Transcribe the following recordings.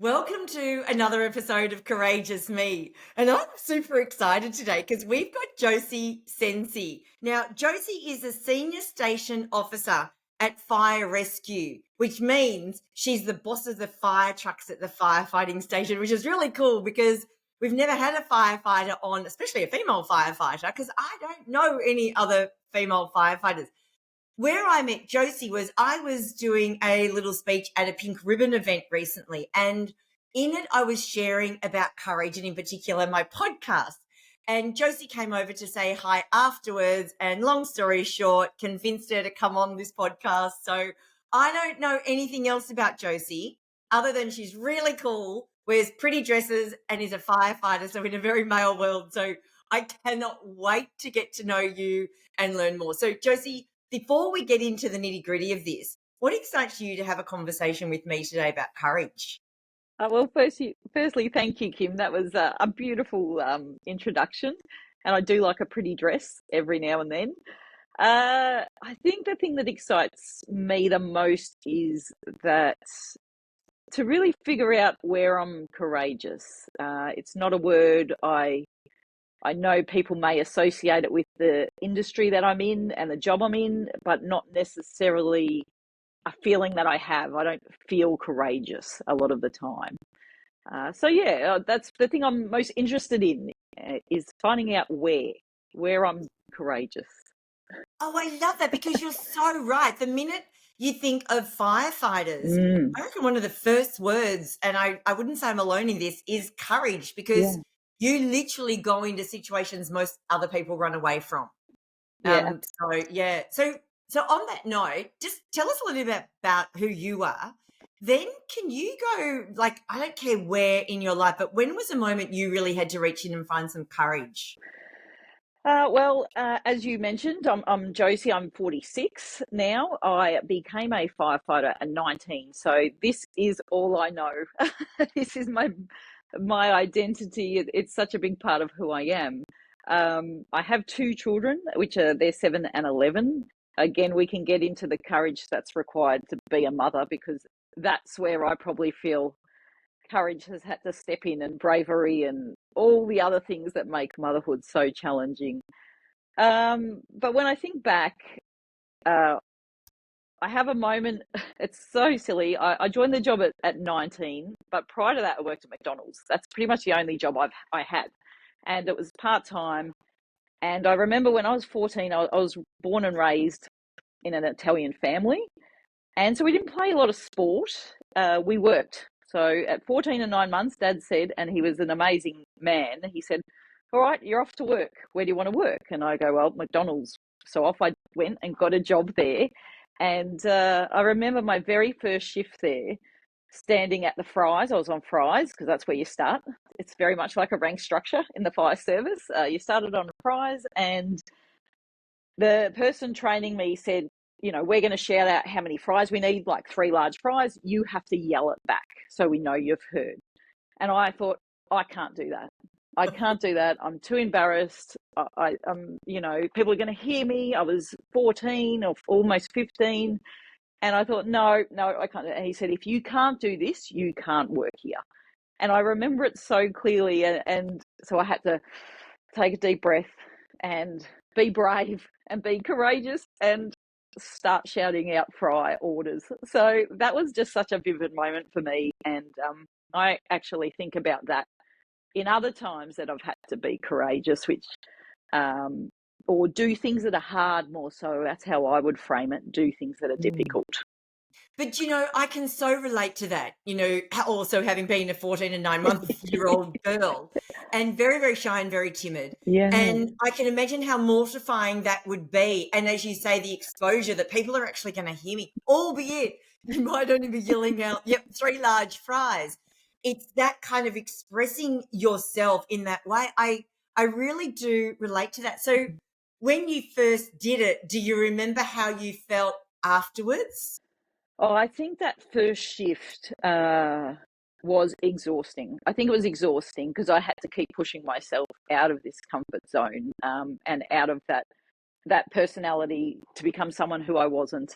Welcome to another episode of Courageous Me. And I'm super excited today because we've got Josey Sensi. Now, Josey is a senior station officer at Fire Rescue, which means she's the boss of the fire trucks at the firefighting station, which is really cool because we've never had a firefighter on, especially a female firefighter, because I don't know any other female firefighters. Where I met Josey was I was doing a little speech at a pink ribbon event recently, and in it I was sharing about courage and in particular my podcast. And Josey came over to say hi afterwards, and long story short, convinced her to come on this podcast. So I don't know anything else about Josey other than she's really cool, wears pretty dresses, and is a firefighter. So in a very male world. So I cannot wait to get to know you and learn more. So Josey, before we get into the nitty-gritty of this, what excites you to have a conversation with me today about courage? Firstly, thank you, Kim. That was a beautiful introduction, and I do like a pretty dress every now and then. I think the thing that excites me the most is that to really figure out where I'm courageous. It's not a word I know people may associate it with the industry that I'm in and the job I'm in, but not necessarily a feeling that I have. I don't feel courageous a lot of the time. That's the thing I'm most interested in is finding out where I'm courageous. Oh, I love that because you're so right. The minute you think of firefighters, Mm, I reckon one of the first words, and I wouldn't say I'm alone in this, is courage because yeah, you literally go into situations most other people run away from. yeah. So yeah. So on that note, just tell us a little bit about who you are. Then can you go like I don't care where in your life, but when was a moment you really had to reach in and find some courage? As you mentioned, I'm Josie. I'm 46 now. I became a firefighter at 19, so this is all I know. This is my identity. It's such a big part of who I am. I have two children, which are they're 7 and 11. Again, we can get into the courage that's required to be a mother because that's where I probably feel courage has had to step in and bravery and all the other things that make motherhood so challenging. But when I think back, uh, I have a moment. It's so silly. I joined the job at 19, but prior to that, I worked at McDonald's. That's pretty much the only job I had, and it was part time. And I remember when I was 14, I was born and raised in an Italian family, and so we didn't play a lot of sport. We worked. So at 14 and 9 months, Dad said, and he was an amazing man, he said, all right, you're off to work. Where do you want to work? And I go, well, McDonald's. So off I went and got a job there. And I remember my very first shift there, standing at the fries. I was on fries because that's where you start. It's very much like a rank structure in the fire service. You started on fries, and the person training me said, we're going to shout out how many fries we need, like 3 large fries. You have to yell it back so we know you've heard. And I thought, I can't do that. I can't do that. I'm too embarrassed. People are going to hear me. I was 14 or almost 15. And I thought, no, I can't. And he said, if you can't do this, you can't work here. And I remember it so clearly. And so I had to take a deep breath and be brave and be courageous and start shouting out fry orders. So that was just such a vivid moment for me. And I actually think about that in other times that I've had to be courageous, or do things that are hard more so. That's how I would frame it. Do things that are difficult. But I can so relate to that, also having been a 14 and 9-month-year-old girl and very, very shy and very timid. Yeah. And I can imagine how mortifying that would be. And as you say, the exposure that people are actually going to hear me, albeit you might only be yelling out, yep, 3 large fries. It's that kind of expressing yourself in that way. I really do relate to that. So when you first did it, do you remember how you felt afterwards? Oh, I think that first shift was exhausting. I think it was exhausting because I had to keep pushing myself out of this comfort zone, and out of that personality to become someone who I wasn't.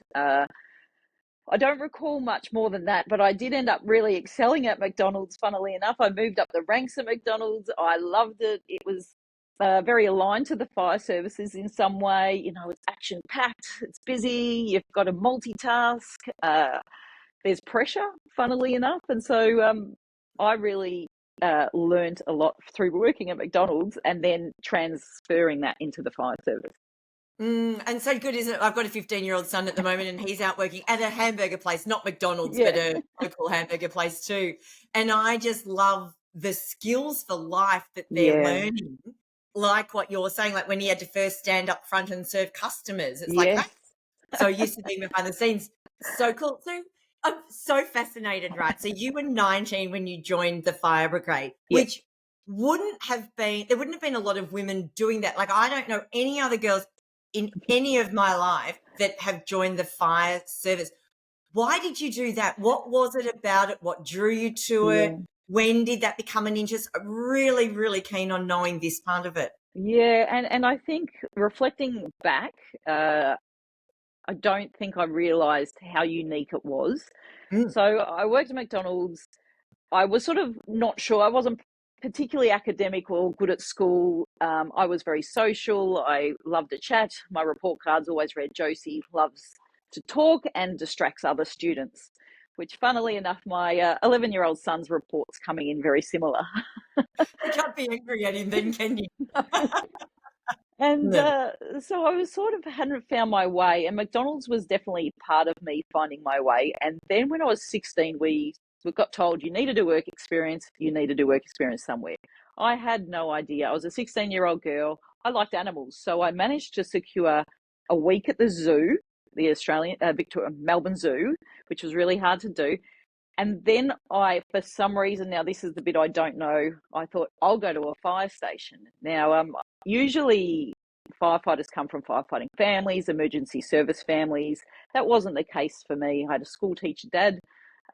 I don't recall much more than that, but I did end up really excelling at McDonald's. Funnily enough, I moved up the ranks at McDonald's. I loved it. It was very aligned to the fire services in some way. You know, it's action packed, it's busy, you've got to multitask. There's pressure, funnily enough, and so I really learned a lot through working at McDonald's and then transferring that into the fire service. And so good, isn't it? I've got a 15-year-old son at the moment, and he's out working at a hamburger place, not McDonald's, but Yeah, a local hamburger place too. And I just love the skills for life that they're yeah, learning, like what you're saying, like when he had to first stand up front and serve customers. It's like, yes, hey, so used to being behind the scenes. So cool. So I'm so fascinated, right? So you were 19 when you joined the fire brigade, yeah, which there wouldn't have been a lot of women doing that. Like, I don't know any other girls in any of my life that have joined the fire service. Why did you do that? What was it about it? What drew you to yeah. it? When did that become an interest? I'm really, really keen on knowing this part of it. Yeah, and I think reflecting back, I don't think I realised how unique it was. Mm. So I worked at McDonald's. I was sort of not sure. I wasn't particularly academic or good at school. I was very social. I loved to chat. My report cards always read, Josey loves to talk and distracts other students, which funnily enough, my 11-year-old son's report's coming in very similar. You can't be angry at him then, can you? And Never. so I was sort of hadn't found my way, and McDonald's was definitely part of me finding my way. And then when I was 16, we got told you need to do work experience, you need to do work experience somewhere. I had no idea. I was a 16-year-old girl. I liked animals, so I managed to secure a week at the zoo, the Australian Victoria Melbourne Zoo, which was really hard to do. And then for some reason, now this is the bit I don't know, I thought I'll go to a fire station. Now, usually firefighters come from firefighting families, emergency service families. That wasn't the case for me. I had a school teacher dad,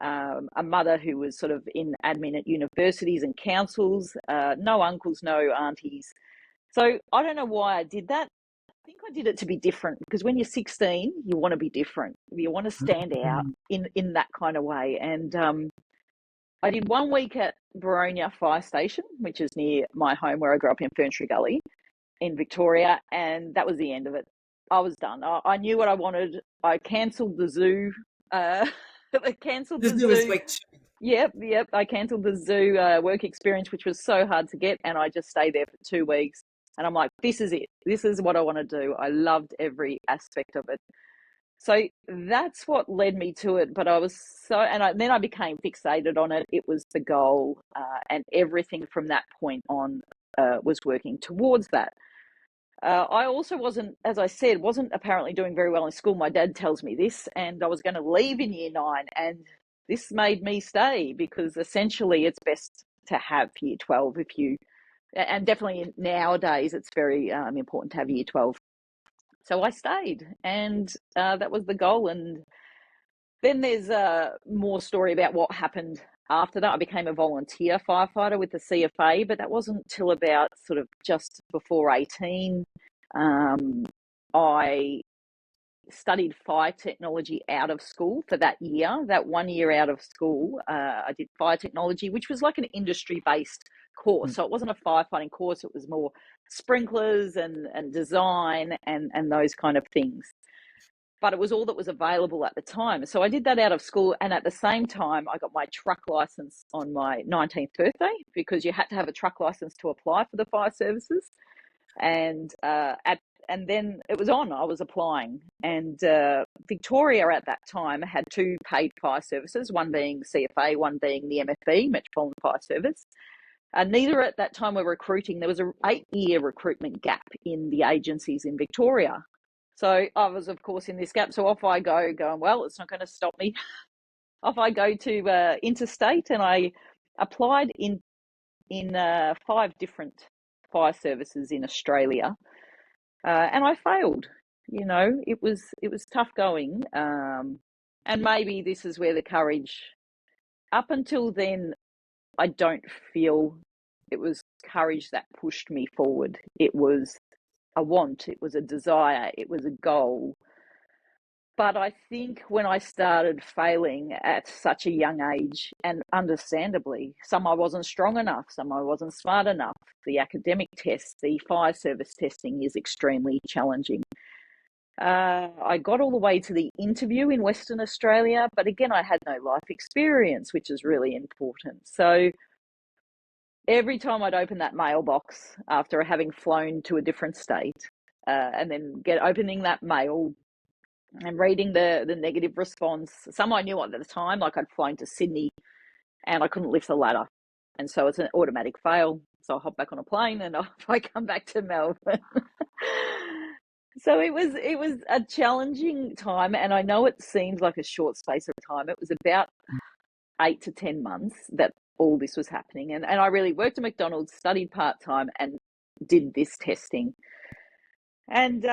a mother who was sort of in admin at universities and councils, no uncles, no aunties. So I don't know why I did that. I think I did it to be different because when you're 16, you want to be different. You want to stand out Mm. in that kind of way. And I did 1 week at Baronia Fire Station, which is near my home where I grew up in Ferntree Gully in Victoria, and that was the end of it. I was done. I knew what I wanted. I cancelled the zoo. I cancelled The the zoo is zoo. week 2. Yep. I cancelled the zoo work experience, which was so hard to get, and I just stayed there for 2 weeks. And I'm like, this is it. This is what I want to do. I loved every aspect of it. So that's what led me to it. But I was then I became fixated on it. It was the goal, and everything from that point on was working towards that. I also wasn't, as I said, wasn't apparently doing very well in school. My dad tells me this, and I was going to leave in year 9, and this made me stay because essentially it's best to have year 12 if you, and definitely nowadays it's very important to have year 12. So I stayed, and that was the goal. And then there's more story about what happened after that. I became a volunteer firefighter with the CFA, but that wasn't till about sort of just before 18. I studied fire technology out of school for that year. That 1 year out of school, I did fire technology, which was like an industry-based course. So it wasn't a firefighting course. It was more sprinklers and design and those kind of things. But it was all that was available at the time. So I did that out of school. And at the same time, I got my truck license on my 19th birthday because you had to have a truck license to apply for the fire services. And and then it was on. I was applying, and Victoria at that time had 2 paid fire services, one being CFA, one being the MFB, Metropolitan Fire Service. Neither at that time were recruiting. There was an 8-year recruitment gap in the agencies in Victoria. So I was, of course, in this gap. So off I go, going, well, it's not going to stop me. Off I go to interstate, and I applied in 5 different fire services in Australia, and I failed. You know, it was tough going, and maybe this is where the courage. Up until then, I don't feel it was courage that pushed me forward. It was a want, it was a desire, it was a goal. But I think when I started failing at such a young age, and understandably, some I wasn't strong enough, some I wasn't smart enough. The academic tests, the fire service testing is extremely challenging. I got all the way to the interview in Western Australia, but again, I had no life experience, which is really important. So every time I'd open that mailbox after having flown to a different state, and then opening that mail and reading the negative response, some I knew at the time, like I'd flown to Sydney and I couldn't lift the ladder. And so it's an automatic fail. So I hop back on a plane and I come back to Melbourne. So it was a challenging time, and I know it seems like a short space of time. It was about 8 to 10 months that all this was happening. And I really worked at McDonald's, studied part-time and did this testing. And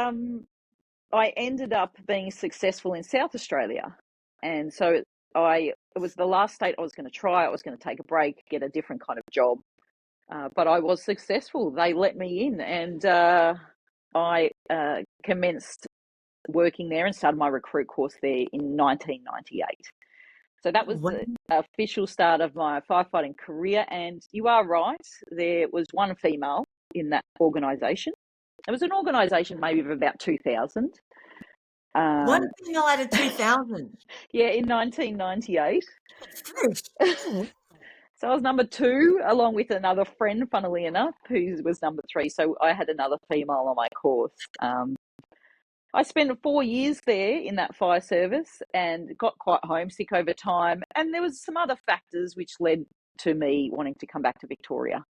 I ended up being successful in South Australia. And so it was the last state I was going to try. I was going to take a break, get a different kind of job. But I was successful. They let me in, and I commenced working there and started my recruit course there in 1998. So that was the official start of my firefighting career. And you are right, there was one female in that organisation. It was an organisation maybe of about 2,000. One female out of 2,000. Yeah, in 1998. So I was number 2, along with another friend, funnily enough, who was number 3. So I had another female on my course. I spent 4 years there in that fire service and got quite homesick over time. And there was some other factors which led to me wanting to come back to Victoria.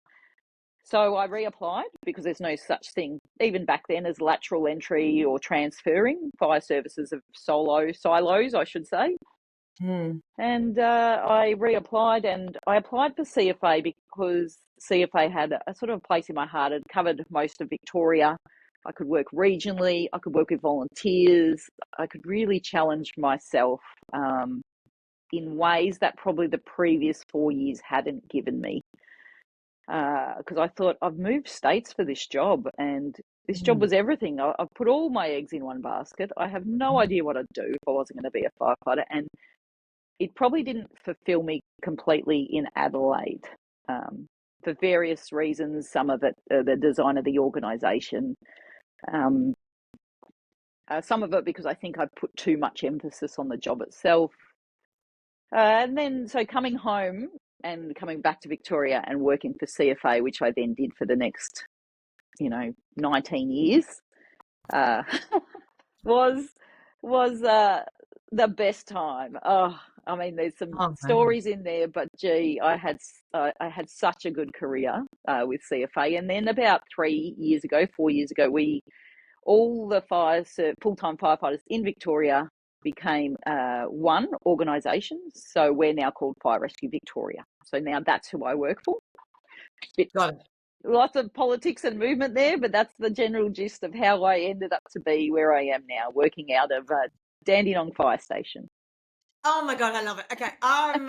So I reapplied because there's no such thing, even back then, as lateral entry or transferring. Fire services of silos, I should say. And I reapplied, and I applied for CFA because CFA had a sort of place in my heart. It covered most of Victoria. I could work regionally. I could work with volunteers. I could really challenge myself in ways that probably the previous 4 years hadn't given me. Because I thought, I've moved states for this job, and this job was everything. I've put all my eggs in one basket. I have no idea what I'd do if I wasn't going to be a firefighter. And it probably didn't fulfill me completely in Adelaide for various reasons. Some of it, the design of the organisation. Some of it because I think I put too much emphasis on the job itself. And then, so coming home and coming back to Victoria and working for CFA, which I then did for the next, 19 years, was the best time. Oh, I mean, there's some stories in there, but gee, I had such a good career with CFA. And then about 4 years ago, all the full-time firefighters in Victoria became one organisation. So we're now called Fire Rescue Victoria. So now that's who I work for. Got it. Lots of politics and movement there, but that's the general gist of how I ended up to be where I am now, working out of Dandenong Fire Station. Oh my God, I love it. Okay, I'm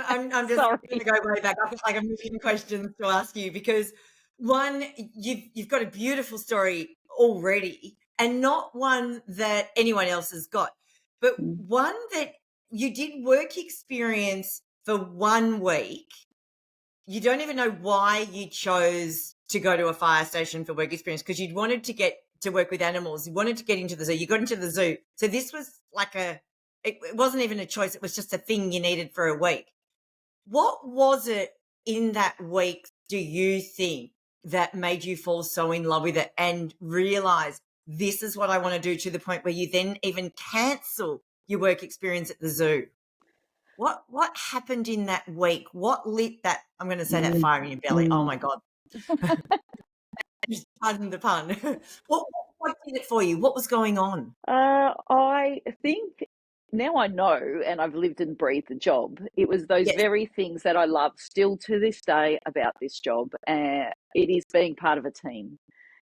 just going to go way back. I've got like a million questions to ask you because one, you've got a beautiful story already, and not one that anyone else has got, but one that you did work experience for 1 week. You don't even know why you chose to go to a fire station for work experience, because you'd wanted to get to work with animals. You wanted to get into the zoo. You got into the zoo. So this was like it wasn't even a choice. It was just a thing you needed for a week. What was it in that week, do you think, that made you fall so in love with it and realize this is what I want to do, to the point where you then even cancel your work experience at the zoo? What happened in that week? What lit that, I'm going to say, that fire in your belly? Oh my God. Pardon the pun. What did it for you? What was going on? I think now I know, and I've lived and breathed the job. It was those very things that I love still to this day about this job. It is being part of a team.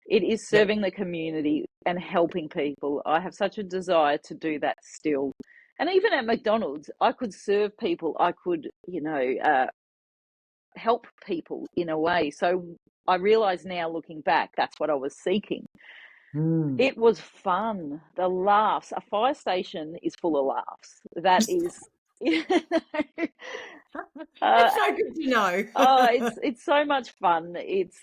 It is serving the community and helping people. I have such a desire to do that still. And even at McDonald's, I could serve people. I could, help people in a way. So I realise now, looking back, that's what I was seeking. Mm. It was fun. The laughs. A fire station is full of laughs. That is, uh, That's so good to know. oh, it's so much fun. It's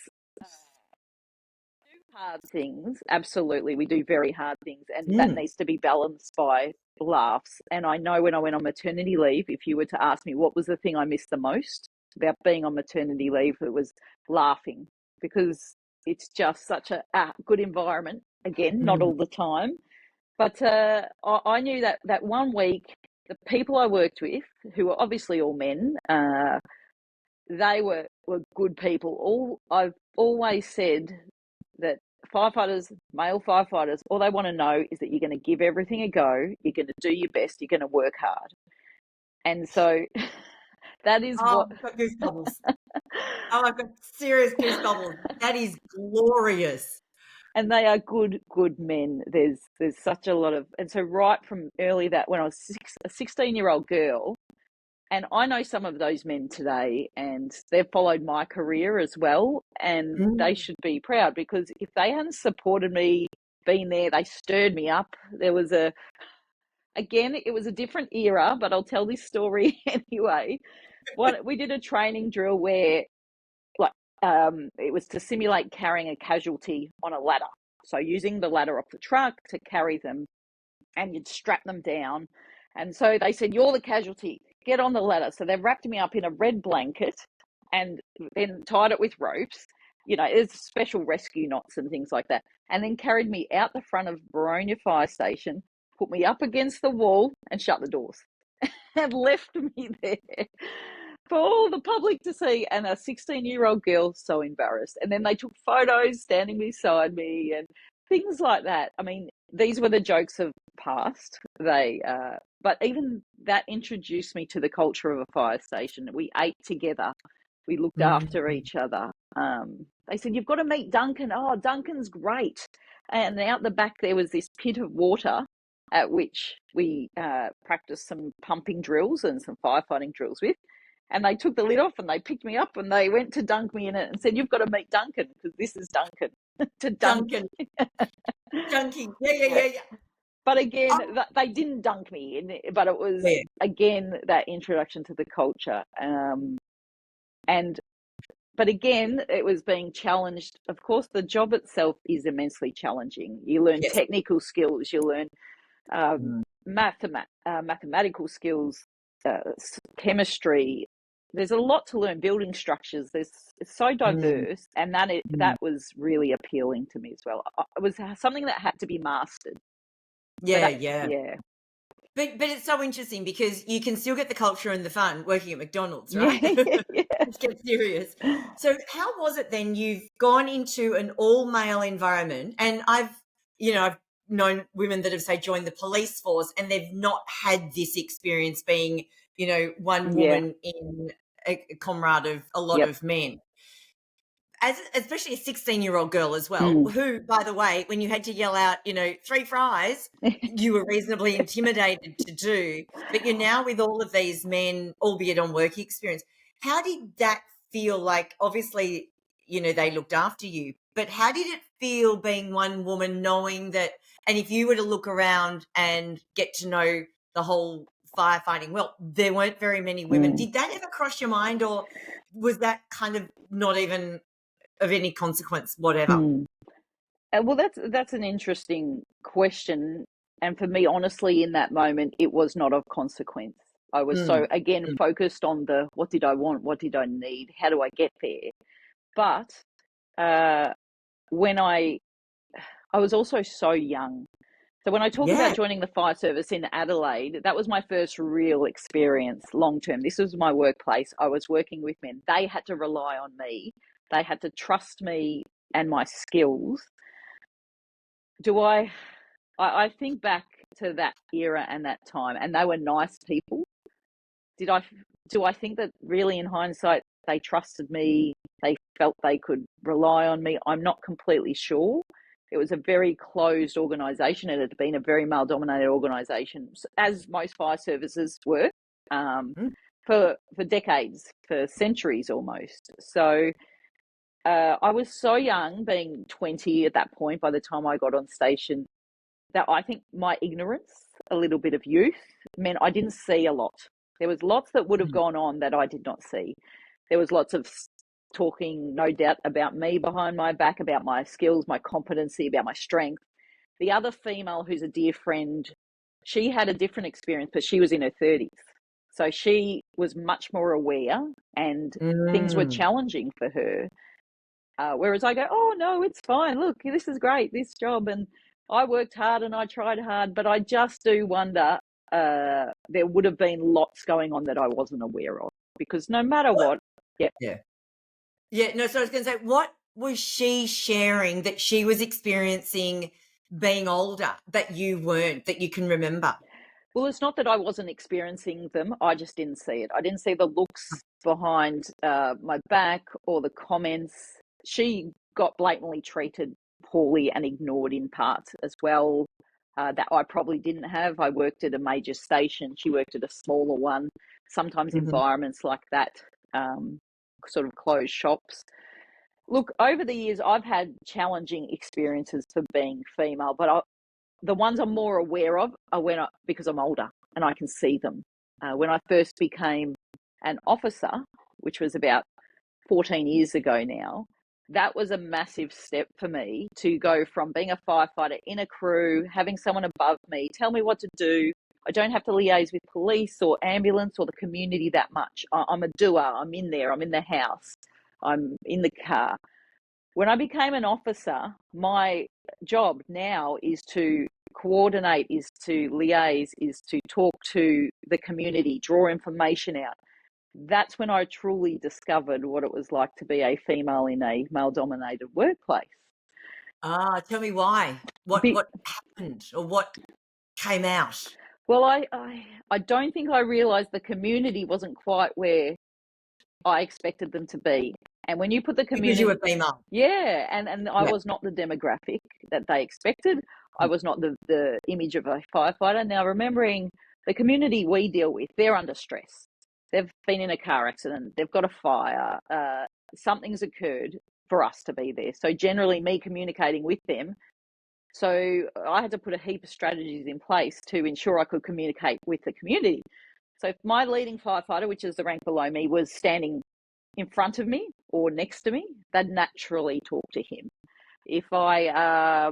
hard things. Absolutely, we do very hard things, and that Mm. needs to be balanced by laughs. And I know when I went on maternity leave, if you were to ask me what was the thing I missed the most about being on maternity leave, it was laughing, because it's just such a good environment. Again, not Mm. all the time, but I knew that that one week, the people I worked with, who were obviously all men, they were good people. All I've always said that firefighters, male firefighters, all they want to know is that you're going to give everything a go, you're going to do your best, you're going to work hard. And so that is Oh, what. I've got goosebumps. Oh, I've got serious goosebumps. That is glorious. And they are good men. There's such a lot of, and so right from early, that when I was a 16-year-old girl, and I know some of those men today, and they've followed my career as well, and they Mm. should be proud, because if they hadn't supported me, been there, they stirred me up. There was again, it was a different era, but I'll tell this story anyway. We did a training drill where, like, it was to simulate carrying a casualty on a ladder. So using the ladder off the truck to carry them, and you'd strap them down. And so they said, "You're the casualty. Get on the ladder." So they wrapped me up in a red blanket and then tied it with ropes. There's special rescue knots and things like that. And then carried me out the front of Baronia Fire Station, put me up against the wall and shut the doors, and left me there for all the public to see. And a 16-year-old girl, so embarrassed. And then they took photos standing beside me and things like that. I mean, these were the jokes of past. But even that introduced me to the culture of a fire station. We ate together. We looked after Mm. each other. They said, "You've got to meet Duncan." Oh, Duncan's great. And out the back, there was this pit of water at which we practiced some pumping drills and some firefighting drills with. And they took the lid off and they picked me up and they went to dunk me in it and said, "You've got to meet Duncan, because this is Duncan." To dunk. Duncan. Dunking. Yeah, yeah, Yeah. yeah, yeah. But again, Oh, they didn't dunk me in, but it was, yeah. again, that introduction to the culture. And but again, it was being challenged. Of course, the job itself is immensely challenging. You learn Yes. technical skills, you learn Mm. mathematical skills, chemistry. There's a lot to learn. Building structures. It's so Mm. diverse, and Mm. that was really appealing to me as well. It was something that had to be mastered. So Yeah, that, yeah. yeah, But it's so interesting because you can still get the culture and the fun working at McDonald's, right? yeah, yeah, Let's get serious. So how was it then? You've gone into an all-male environment, and I've known women that have, say, joined the police force and they've not had this experience being, one yeah, woman in a comrade of a lot yep. of men. Especially a 16-year-old girl as well, Mm. who, by the way, when you had to yell out, 3 fries, you were reasonably intimidated to do. But you're now with all of these men, albeit on work experience. How did that feel like? Obviously, they looked after you, but how did it feel being one woman, knowing that, and if you were to look around and get to know the whole firefighting, well, there weren't very many women. Mm. Did that ever cross your mind, or was that kind of not even of any consequence, whatever? Mm. Well, that's an interesting question, and for me, honestly, in that moment, it was not of consequence. I was so, Mm, again, mm. focused on the what did I want, what did I need, how do I get there. But uh, when I was also so young. So when I talk about Yeah. joining the fire service in Adelaide, that was my first real experience long term. This was my workplace. I was working with men. They had to rely on me. They had to trust me and my skills. Do I think back to that era and that time, and they were nice people. Did I do I think that really, in hindsight, they trusted me, they felt they could rely on me? I'm not completely sure. It was a very closed organisation. It had been a very male-dominated organisation, as most fire services were, um, Mm. for decades, for centuries almost. So I was so young, being 20 at that point by the time I got on station, that I think my ignorance, a little bit of youth, meant I didn't see a lot. There was lots that would have Mhm. gone on that I did not see. There was lots of talking, no doubt, about me behind my back, about my skills, my competency, about my strength. The other female, who's a dear friend, she had a different experience, but she was in her 30s. So she was much more aware, and things were Mm. challenging for her. Whereas I go, oh no, it's fine. Look, this is great, this job, and I worked hard and I tried hard, but I just do wonder there would have been lots going on that I wasn't aware of, because no matter What? what, yeah. Yeah. Yeah, no, so I was going to say, what was she sharing that she was experiencing being older that you weren't, that you can remember? Well, it's not that I wasn't experiencing them. I just didn't see it. I didn't see the looks behind my back or the comments. She got blatantly treated poorly and ignored in parts as well, that I probably didn't have. I worked at a major station. She worked at a smaller one. Sometimes Mhm. environments like that, sort of closed shops. Look, over the years, I've had challenging experiences for being female, but the ones I'm more aware of are because I'm older and I can see them. When I first became an officer, which was about 14 years ago now, that was a massive step for me to go from being a firefighter in a crew, having someone above me tell me what to do. I don't have to liaise with police or ambulance or the community that much. I'm a doer. I'm in there. I'm in the house. I'm in the car. When I became an officer, my job now is to coordinate, is to liaise, is to talk to the community, draw information out. That's when I truly discovered what it was like to be a female in a male-dominated workplace. Ah, tell me why. Be, What happened or what came out? well, I don't think I realised the community wasn't quite where I expected them to be. And when you put the Because you were community, female. yeah, and I Yeah. was not the demographic that they expected. I was not the image of a firefighter. Now, remembering the community we deal with, they're under stress. They've been in a car accident. They've got a fire. Something's occurred for us to be there. So generally, me communicating with them. So I had to put a heap of strategies in place to ensure I could communicate with the community. So if my leading firefighter, which is the rank below me, was standing in front of me or next to me, they'd naturally talk to him. If I,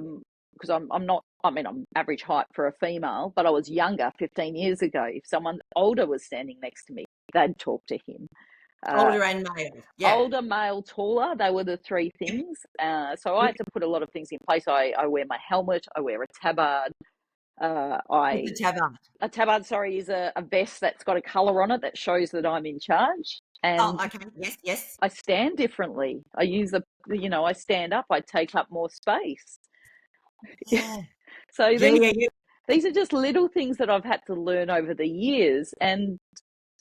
because I'm not, I mean, I'm average height for a female, but I was younger 15 years ago. If someone older was standing next to me, they'd talk to him. Uh, Older and male. Yeah. Older, male, taller, they were the three things. So I had to put a lot of things in place. I wear my helmet, I wear a tabard. What's the tabard? A tabard, sorry, is a vest that's got a colour on it that shows that I'm in charge. Oh, And okay. Yes, yes. I stand differently. I use I stand up, I take up more space. Yeah. So Yeah, yeah, yeah. these are just little things that I've had to learn over the years. And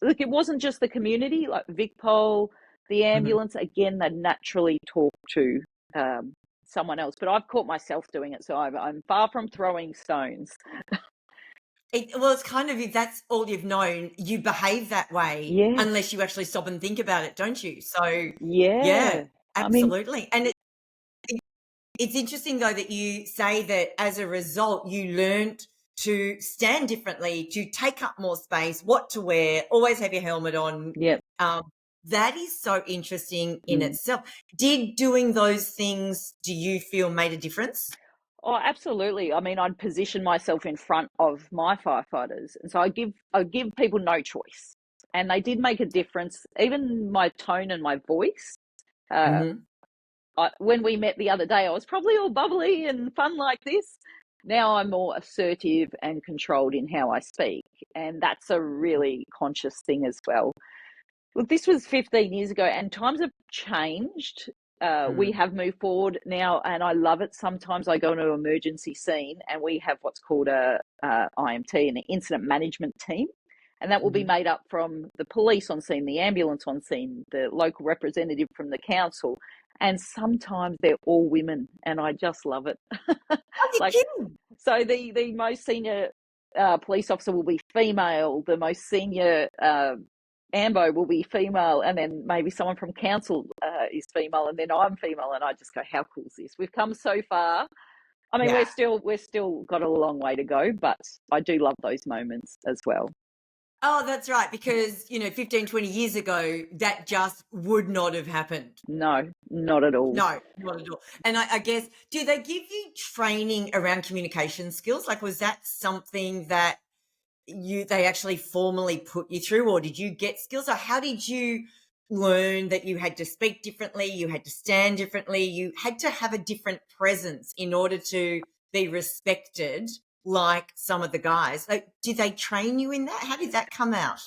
look, it wasn't just the community, like VicPol, the Mhm. ambulance, again, they naturally talk to someone else. But I've caught myself doing it, so I'm far from throwing stones. Well, it's kind of, if that's all you've known, you behave that way Yes. unless you actually stop and think about it, don't you? So, yeah, Yeah. I mean, absolutely. And it's interesting, though, that you say that as a result, you learned to stand differently, to take up more space, what to wear, always have your helmet on. yeah. Um, that is so interesting in Mm. itself. Did doing those things, do you feel made a difference? Oh, absolutely. I mean, I'd position myself in front of my firefighters, and so I give people no choice, and they did make a difference. Even my tone and my voice. Uh, Mm-hmm. when we met the other day, I was probably all bubbly and fun like this. Now I'm more assertive and controlled in how I speak, and that's a really conscious thing as well. Look, this was 15 years ago, and times have changed. We Mm. have moved forward now, and I love it. Sometimes I go into an emergency scene, and we have what's called a IMT, an incident management team, and that will be Mm-hmm. made up from the police on scene, the ambulance on scene, the local representative from the council, and sometimes they're all women, and I just love it. Oh, you're Like, kidding. so the most senior police officer will be female. The most senior Ambo will be female, and then maybe someone from council is female, and then I'm female, and I just go, how cool is this? We've come so far. I mean, Yeah. we're still got a long way to go, but I do love those moments as well. Oh, that's right. Because, 15, 20 years ago, that just would not have happened. No, not at all. No, not at all. And I guess, do they give you training around communication skills? Like, was that something that they actually formally put you through, or did you get skills? Or how did you learn that you had to speak differently, you had to stand differently, you had to have a different presence in order to be respected like some of the guys? Like, did they train you in that? How did that come out?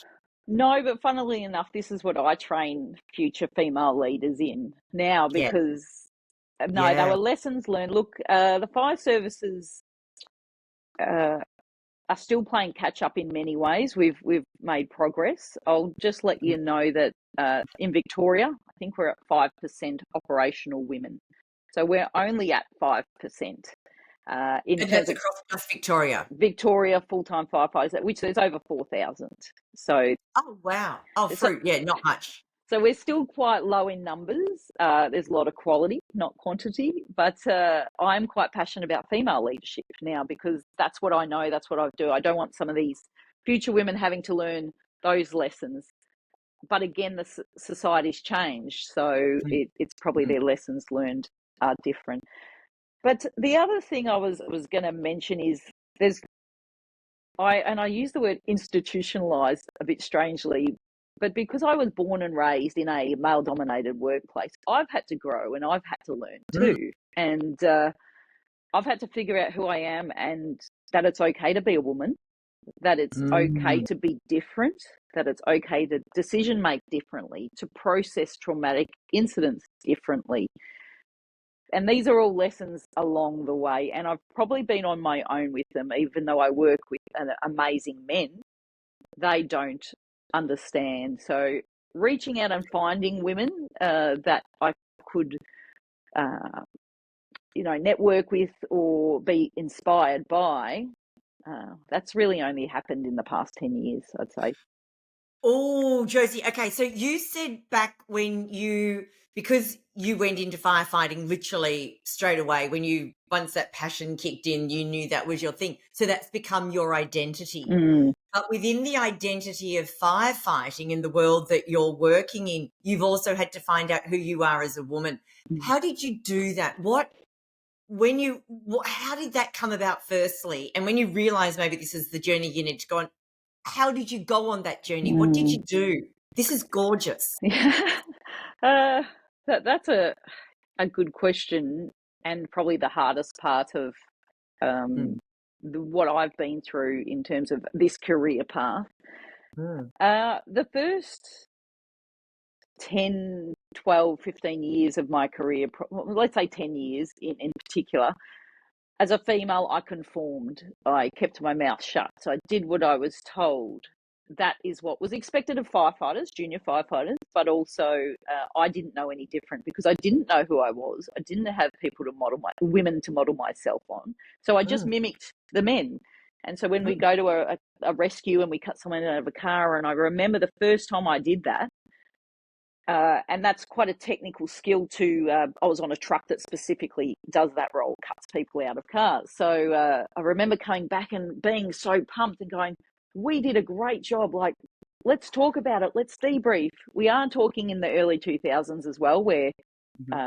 No, but funnily enough, this is what I train future female leaders in now, Yeah. because no, they Yeah. were lessons learned. Look, the fire services are still playing catch up in many ways. We've made progress. I'll just let you know that in Victoria, I think we're at 5% operational women. So we're only at 5% in And terms that's of across just Victoria. Victoria full-time firefighters, which there's over 4,000. So Oh, wow. Oh, so fruit. Yeah, not much. So we're still quite low in numbers. There's a lot of quality, not quantity. But I'm quite passionate about female leadership now, because that's what I know. That's what I do. I don't want some of these future women having to learn those lessons. But again, the society's changed, so it's probably their lessons learned are different. But the other thing I was going to mention is I use the word institutionalized a bit strangely, but because I was born and raised in a male dominated workplace, I've had to grow and I've had to learn Mm, too. And I've had to figure out who I am, and that it's okay to be a woman, that it's okay mm. to be different, that it's okay to decision make differently, to process traumatic incidents differently. And these are all lessons along the way. And I've probably been on my own with them, even though I work with amazing men. They don't understand. So reaching out and finding women that I could, network with or be inspired by, that's really only happened in the past 10 years, I'd say. Oh, Josie. Okay, so you said back because you went into firefighting literally straight away, once that passion kicked in, you knew that was your thing. So that's become your identity. Mm. But within the identity of firefighting in the world that you're working in, you've also had to find out who you are as a woman. How did you do that? How did that come about firstly? And when you realize maybe this is the journey you need to go on, how did you go on that journey? What did you do? This is gorgeous. Yeah. That's a good question, and probably the hardest part of what I've been through in terms of this career path. The first 10, 12, 15 years of my career, let's say 10 years in particular, as a female, I conformed. I kept my mouth shut. So I did what I was told. That is what was expected of firefighters, junior firefighters, but also I didn't know any different, because I didn't know who I was. I didn't have women to model myself on. So I just mimicked the men. And so when we go to a rescue and we cut someone out of a car, and I remember the first time I did that, and that's quite a technical skill I was on a truck that specifically does that role, cuts people out of cars. So I remember coming back and being so pumped and going, we did a great job. Like, let's talk about it. Let's debrief. We are talking in the early 2000s as well, where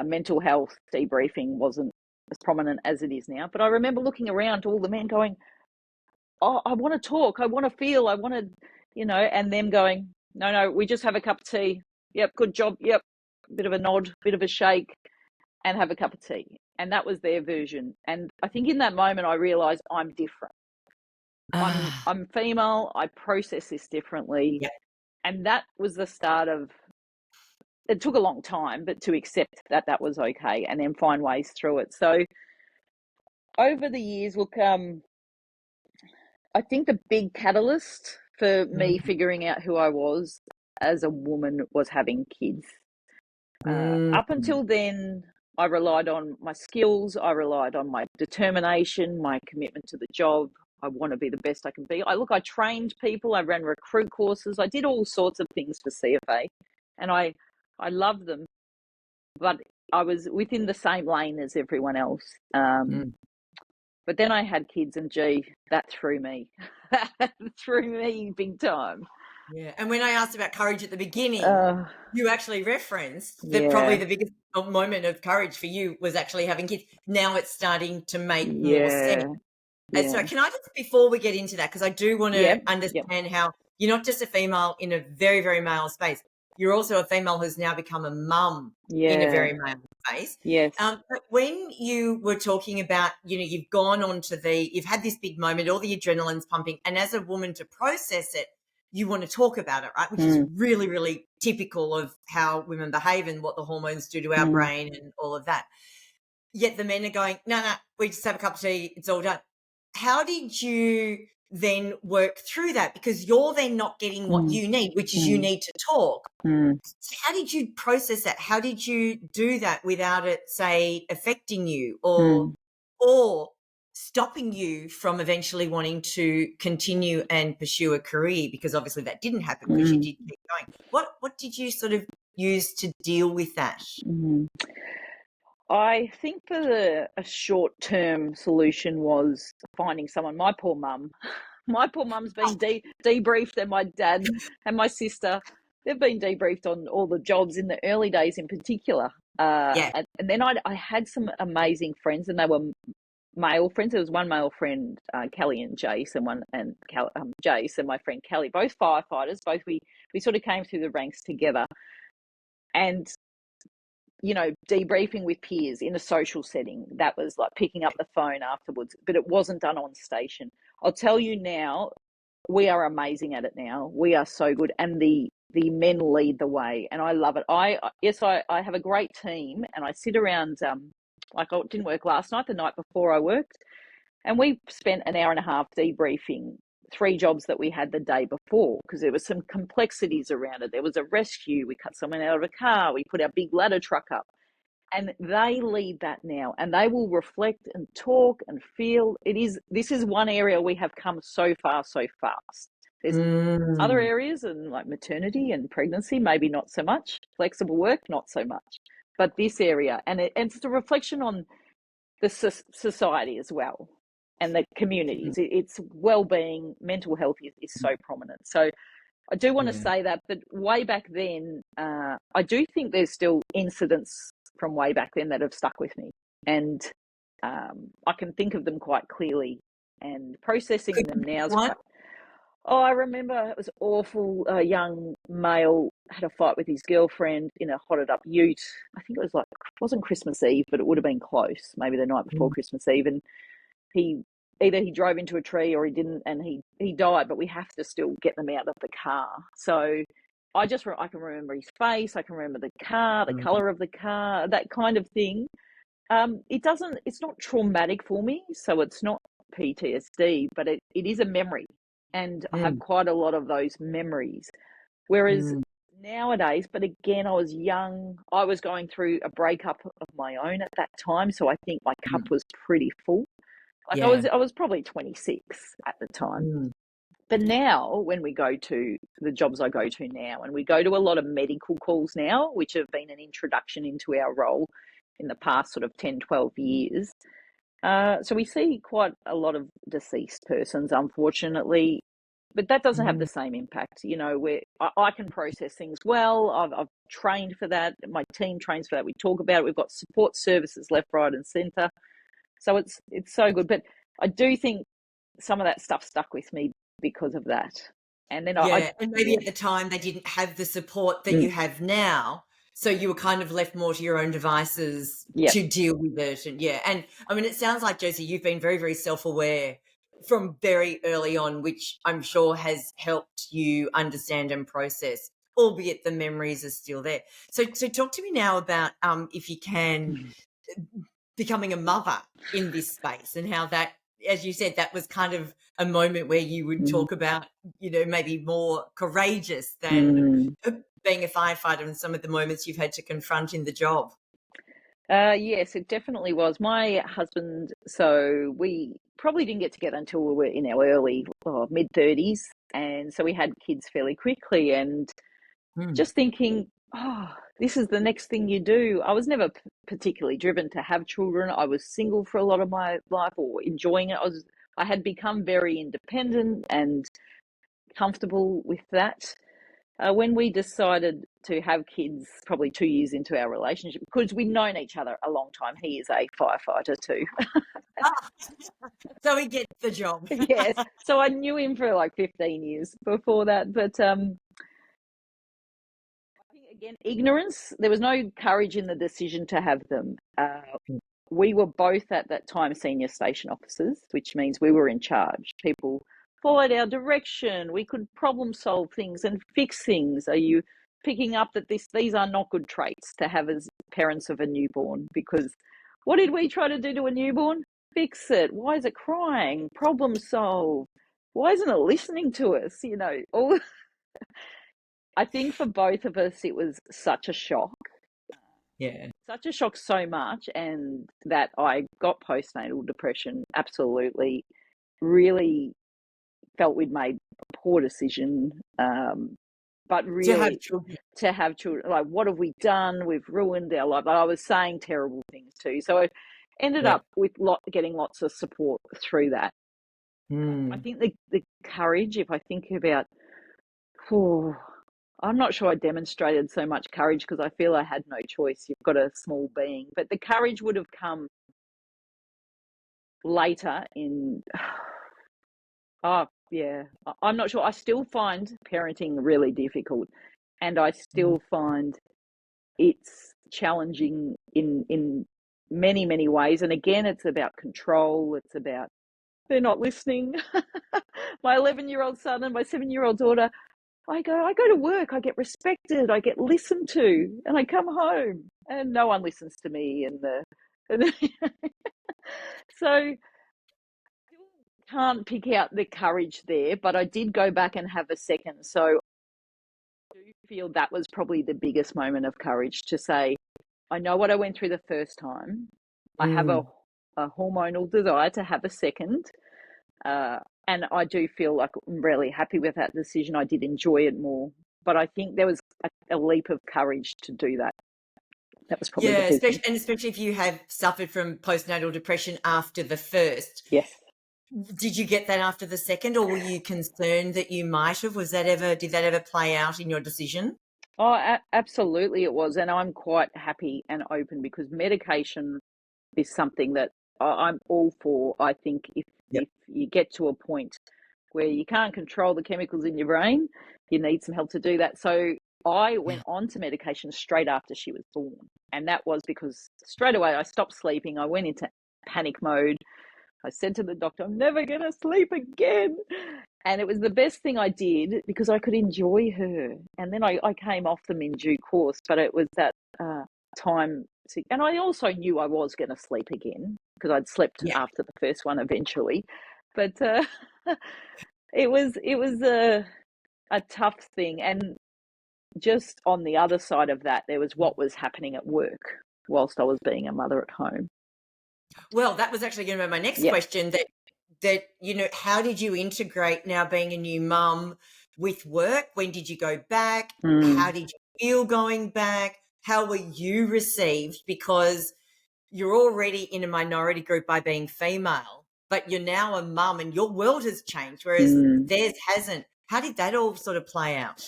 mental health debriefing wasn't as prominent as it is now. But I remember looking around to all the men going, oh, I want to talk. I want to feel. I want to, and them going, no, we just have a cup of tea. Yep, good job. Yep, bit of a nod, bit of a shake, and have a cup of tea. And that was their version. And I think in that moment I realised I'm different. I'm female. I process this differently. Yep. And that was the start of. It took a long time, but to accept that was okay, and then find ways through it. So over the years, look, I think the big catalyst for me figuring out who I was as a woman was having kids. Up until then, I relied on my skills, I relied on my determination, my commitment to the job. I want to be the best I can be. I trained people, I ran recruit courses, I did all sorts of things for CFA, and I loved them, but I was within the same lane as everyone else. But then I had kids, and that threw me. That threw me big time. Yeah. And when I asked about courage at the beginning, you actually referenced that probably the biggest moment of courage for you was actually having kids. Now it's starting to make more sense. And so can I just, before we get into that, because I do want to understand how you're not just a female in a very, very male space, you're also a female who's now become a mum in a very male space. Yes. But when you were talking about, you've gone on to you've had this big moment, all the adrenaline's pumping, and as a woman to process it, you want to talk about it, right? Which is really, really typical of how women behave and what the hormones do to our brain and all of that. Yet the men are going, no, we just have a cup of tea, it's all done. How did you then work through that? Because you're then not getting what you need, which is you need to talk. So how did you process that? How did you do that without it, say, affecting you or stopping you from eventually wanting to continue and pursue a career? Because obviously that didn't happen because you did keep going. What did you sort of use to deal with that? I think a short-term solution was finding someone. My poor mum's been debriefed, and my dad and my sister, they've been debriefed on all the jobs in the early days in particular. And then I had some amazing friends, and they were male friends. There was one male friend, Kelly and Jace, and Jace and my friend Kelly, both firefighters. Both we sort of came through the ranks together, and debriefing with peers in a social setting, that was like picking up the phone afterwards, but it wasn't done on station. I'll tell you now, we are amazing at it now. We are so good, and the men lead the way, and I love it. I have a great team, and I sit around, I didn't work last night, the night before I worked, and we spent an hour and a half debriefing 3 jobs that we had the day before, because there was some complexities around it. There was a rescue. We cut someone out of a car. We put our big ladder truck up. And they lead that now, and they will reflect and talk and feel. This is one area we have come so far, so fast. There's other areas, and like maternity and pregnancy, maybe not so much. Flexible work, not so much. But this area, and it's a reflection on the society as well, and the communities. It's well-being, mental health is so prominent. So I do want to say that, but way back then, I do think there's still incidents from way back then that have stuck with me, and I can think of them quite clearly, and processing them now is quite... I remember it was awful. A young male had a fight with his girlfriend in a hotted up ute. I think it wasn't Christmas Eve, but it would have been close, maybe the night before Christmas Eve, and he drove into a tree or he didn't, and he died, but we have to still get them out of the car. So I can remember his face, I can remember the car, the colour of the car, that kind of thing. It's not traumatic for me, so it's not PTSD, but it is a memory, and I have quite a lot of those memories. Whereas nowadays, but again, I was young, I was going through a breakup of my own at that time, so I think my cup was pretty full. I was probably 26 at the time. But now, when we go to the jobs I go to now, and we go to a lot of medical calls now, which have been an introduction into our role in the past sort of 10, 12 years. So we see quite a lot of deceased persons, unfortunately, but that doesn't have the same impact. Where I can process things well. I've trained for that. My team trains for that. We talk about it. We've got support services left, right and centre. So it's so good. But I do think some of that stuff stuck with me because of that. And then and maybe at the time they didn't have the support that you have now. So you were kind of left more to your own devices to deal with it. And I mean, it sounds like, Josey, you've been very, very self-aware from very early on, which I'm sure has helped you understand and process, albeit the memories are still there. So talk to me now about, if you can, becoming a mother in this space, and how that, as you said, that was kind of a moment where you would talk about, maybe more courageous than being a firefighter, and some of the moments you've had to confront in the job. Yes, it definitely was. My husband, so we probably didn't get together until we were in our early mid-30s, and so we had kids fairly quickly, and just thinking, this is the next thing you do. I was never particularly driven to have children. I was single for a lot of my life, or enjoying it. I had become very independent and comfortable with that. When we decided to have kids, probably 2 years into our relationship, because we'd known each other a long time. He is a firefighter too. So he gets the job. Yes. So I knew him for like 15 years before that. But I think, again, ignorance. There was no courage in the decision to have them. We were both at that time senior station officers, which means we were in charge. People followed our direction. We could problem solve things and fix things. Are you picking up that these are not good traits to have as parents of a newborn? Because what did we try to do to a newborn? Fix it. Why is it crying? Problem solve. Why isn't it listening to us? I think for both of us, it was such a shock. Yeah. Such a shock so much, and that I got postnatal depression. Absolutely, really felt we'd made a poor decision. But really, to have children, like, what have we done? We've ruined our life. I was saying terrible things too. So I ended up with getting lots of support through that. I think the courage, if I think about, I'm not sure I demonstrated so much courage because I feel I had no choice. You've got a small being. But the courage would have come later in... I'm not sure. I still find parenting really difficult, and I still find it's challenging in many, many ways. And again, it's about control. It's about they're not listening. My 11-year-old son and my 7-year-old daughter, I go to work, I get respected, I get listened to, and I come home and no one listens to me. So can't pick out the courage there, but I did go back and have a second. So I do feel that was probably the biggest moment of courage, to say, I know what I went through the first time. I have a hormonal desire to have a second. And I do feel like I'm really happy with that decision. I did enjoy it more. But I think there was a leap of courage to do that. That was probably especially if you have suffered from postnatal depression after the first. Yes. Did you get that after the second, or were you concerned that you might have? Did that ever play out in your decision? Oh, absolutely it was. And I'm quite happy and open, because medication is something that I'm all for. I think if you get to a point where you can't control the chemicals in your brain, you need some help to do that. So I went on to medication straight after she was born. And that was because straight away I stopped sleeping. I went into panic mode. I said to the doctor, I'm never going to sleep again. And it was the best thing I did, because I could enjoy her. And then I came off them in due course. But it was that time. And I also knew I was going to sleep again, because I'd slept after the first one eventually. But it was a tough thing. And just on the other side of that, there was what was happening at work whilst I was being a mother at home. Well, that was actually going to be my next question, that, how did you integrate now being a new mum with work? When did you go back? How did you feel going back? How were you received? Because you're already in a minority group by being female, but you're now a mum and your world has changed, whereas theirs hasn't. How did that all sort of play out?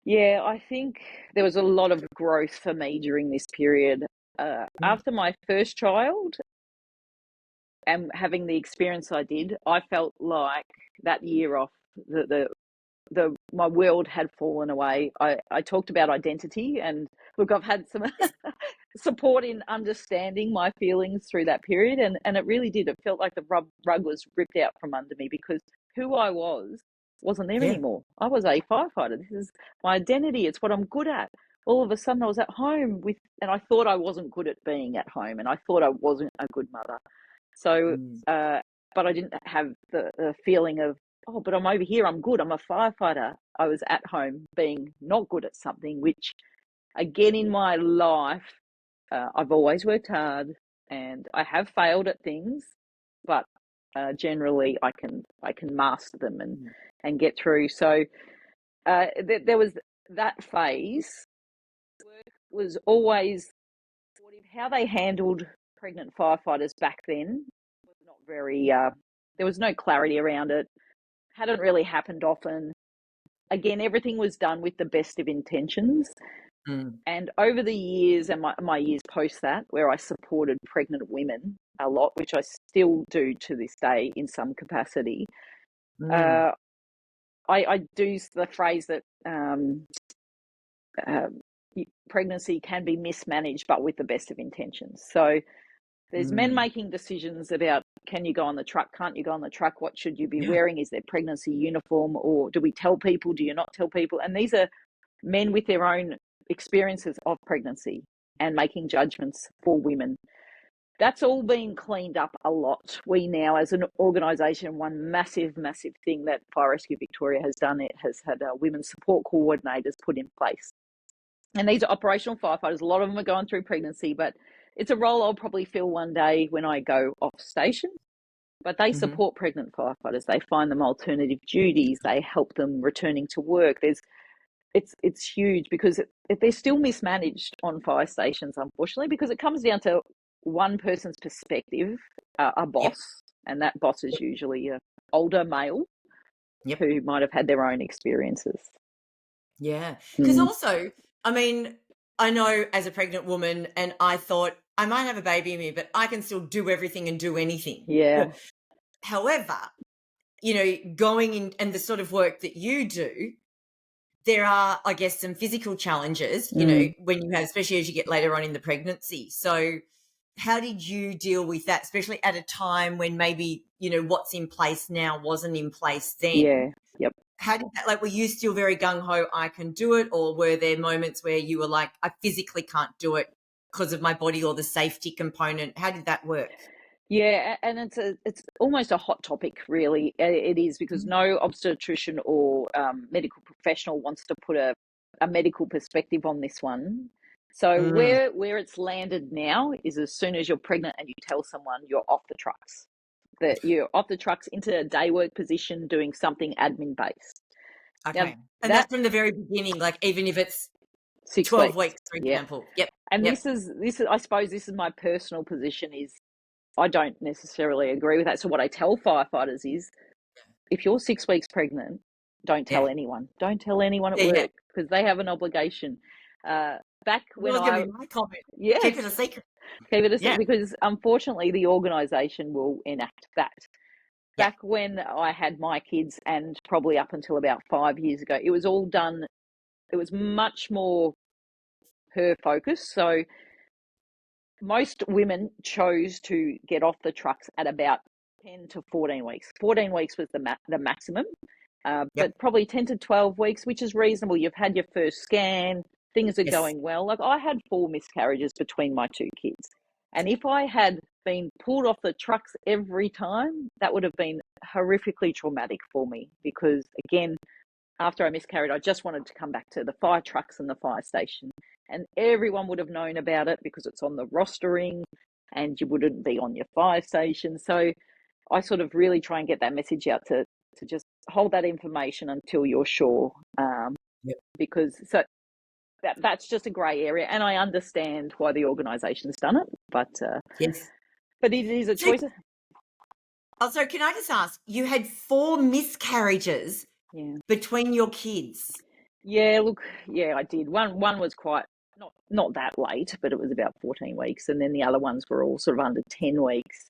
Yeah, I think there was a lot of growth for me during this period. After my first child and having the experience I did, I felt like that year off, my world had fallen away. I talked about identity, and look, I've had some support in understanding my feelings through that period, and it really did. It felt like the rug was ripped out from under me, because who I wasn't there anymore. I was a firefighter. This is my identity. It's what I'm good at. All of a sudden I was at home and I thought I wasn't good at being at home, and I thought I wasn't a good mother. So, but I didn't have the feeling of, but I'm over here, I'm good, I'm a firefighter. I was at home being not good at something, which, again, in my life, I've always worked hard and I have failed at things, but generally I can master them and get through. So there was that phase. Work was always how they handled pregnant firefighters back then was not very. There was no clarity around it. Hadn't really happened often. Again, everything was done with the best of intentions. And over the years and my years post that, where I supported pregnant women a lot, which I still do to this day in some capacity, I do the phrase that pregnancy can be mismanaged, but with the best of intentions. So there's men making decisions about, can you go on the truck? Can't you go on the truck? What should you be wearing? Is there pregnancy uniform? Or do we tell people? Do you not tell people? And these are men with their own experiences of pregnancy and making judgments for women. That's all been cleaned up a lot. We now, as an organisation, one massive thing that Fire Rescue Victoria has done, it has had women's support coordinators put in place. And these are operational firefighters. A lot of them are going through pregnancy, but it's a role I'll probably fill one day when I go off station. But they support pregnant firefighters. They find them alternative duties. They help them returning to work. It's huge because they're still mismanaged on fire stations, unfortunately, because it comes down to one person's perspective, a boss, and that boss is usually an older male who might have had their own experiences. Yeah, because also, I mean, I know as a pregnant woman, and I thought I might have a baby in me, but I can still do everything and do anything. Yeah. However, you know, going in and the sort of work that you do, there are, I guess, some physical challenges, you know, when you have, especially as you get later on in the pregnancy. So how did you deal with that, especially at a time when maybe, you know, what's in place now wasn't in place then? Yeah. Yep. How did that, like, were you still very gung-ho, I can do it? Or were there moments where you were like, I physically can't do it because of my body or the safety component? How did that work? Yeah, and it's almost a hot topic, really. It is, because no obstetrician or medical professional wants to put a medical perspective on this one. So where it's landed now is, as soon as you're pregnant and you tell someone, you're off the trucks. That you're off the trucks into a day work position doing something admin based. Okay. Now, and that's from the very beginning, like even if it's 6 12 weeks, for example. Yep. And this is I suppose this is my personal position, is I don't necessarily agree with that. So what I tell firefighters is, if you're 6 weeks pregnant, don't tell anyone. Don't tell anyone at work, because they have an obligation. Back when going to be my comment. Keep it a secret. Keep it a secret, because unfortunately the organisation will enact that. Back when I had my kids, and probably up until about 5 years ago, it was all done. It was much more her focus. So most women chose to get off the trucks at about 10 to 14 weeks. 14 weeks was the maximum, but probably 10 to 12 weeks, which is reasonable. You've had your first scan, things are going well. Like, I had 4 miscarriages between my 2 kids. And if I had been pulled off the trucks every time, that would have been horrifically traumatic for me, because, again, after I miscarried, I just wanted to come back to the fire trucks and the fire station. And everyone would have known about it because it's on the rostering and you wouldn't be on your fire station. So I sort of really try and get that message out to just hold that information until you're sure. Because so that's just a grey area. And I understand why the organisation's done it. But but it is a choice. Also, can I just ask, you had 4 miscarriages between your kids? Yeah, look, I did. One was quite not that late, but it was about 14 weeks, and then the other ones were all sort of under 10 weeks,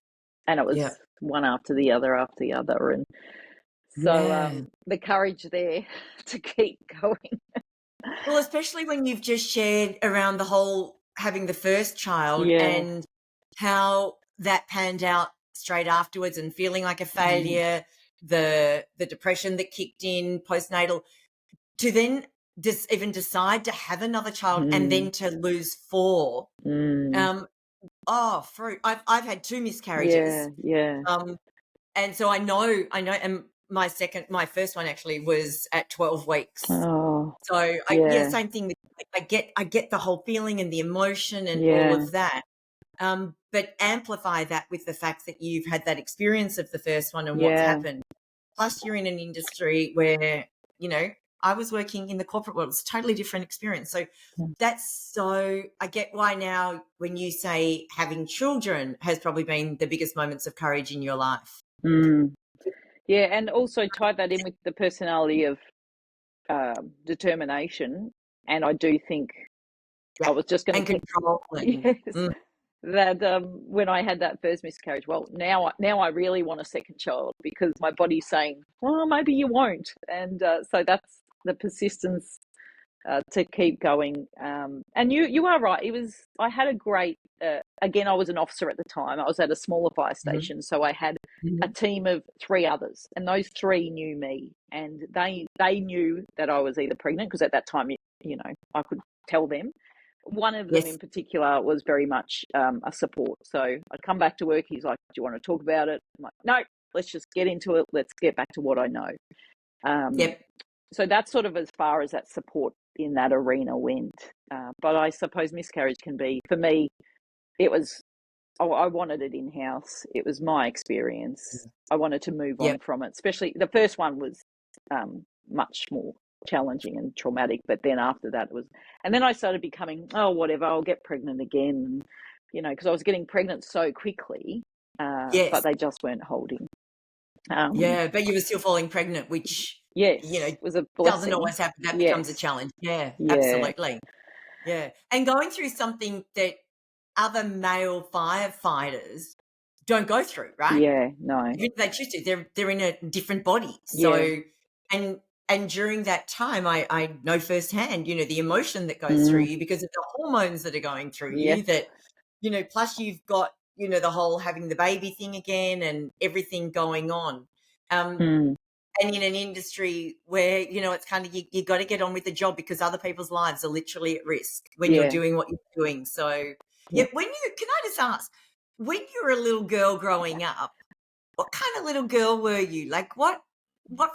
and it was one after the other, and so the courage there to keep going. Well, especially when you've just shared around the whole having the first child and how that panned out straight afterwards, and feeling like a failure, the depression that kicked in postnatal, to then even decide to have another child and then to lose 4. Fruit. I've had 2 miscarriages. And so I know, and my first one actually was at 12 weeks. So same thing with, I get the whole feeling and the emotion and all of that. But amplify that with the fact that you've had that experience of the first one and what's Yeah. happened. Plus, you're in an industry where, you know, I was working in the corporate world. It's a totally different experience. So I get why now when you say having children has probably been the biggest moments of courage in your life. Yeah, and also tie that in with the personality of determination. And I do think I was just going And to control. yes, that when I had that first miscarriage, well, now I really want a second child because my body's saying, well, maybe you won't, and so that's the persistence to keep going. And you are right. I had a great. Again, I was an officer at the time. I was at a smaller fire station, so I had a team of 3 others, and those 3 knew me, and they knew that I was either pregnant because at that time, you know, I could tell them. One of them in particular was very much a support. So I'd come back to work. He's like, "Do you want to talk about it?" I'm like, "No, let's just get into it. Let's get back to what I know." So that's sort of as far as that support in that arena went. But I suppose miscarriage can be, for me, it was, I wanted it in-house. It was my experience. I wanted to move on from it, especially the first one was much more challenging and traumatic, but then after that it was, and then I started becoming, oh, whatever, I'll get pregnant again, you know, because I was getting pregnant so quickly, but they just weren't holding. But you were still falling pregnant, which, yes, you know, was a blessing. Doesn't always happen. That becomes a challenge. Absolutely. And going through something that other male firefighters don't go through, right? Yeah, no. Even if they choose to, they're in a different body. So, and during that time, I know firsthand, you know, the emotion that goes through you because of the hormones that are going through you that, you know, plus you've got, you know, the whole having the baby thing again and everything going on. And in an industry where, you know, it's kind of, you got to get on with the job because other people's lives are literally at risk when you're doing what you're doing. So can I just ask, when you were a little girl growing up, what kind of little girl were you? Like what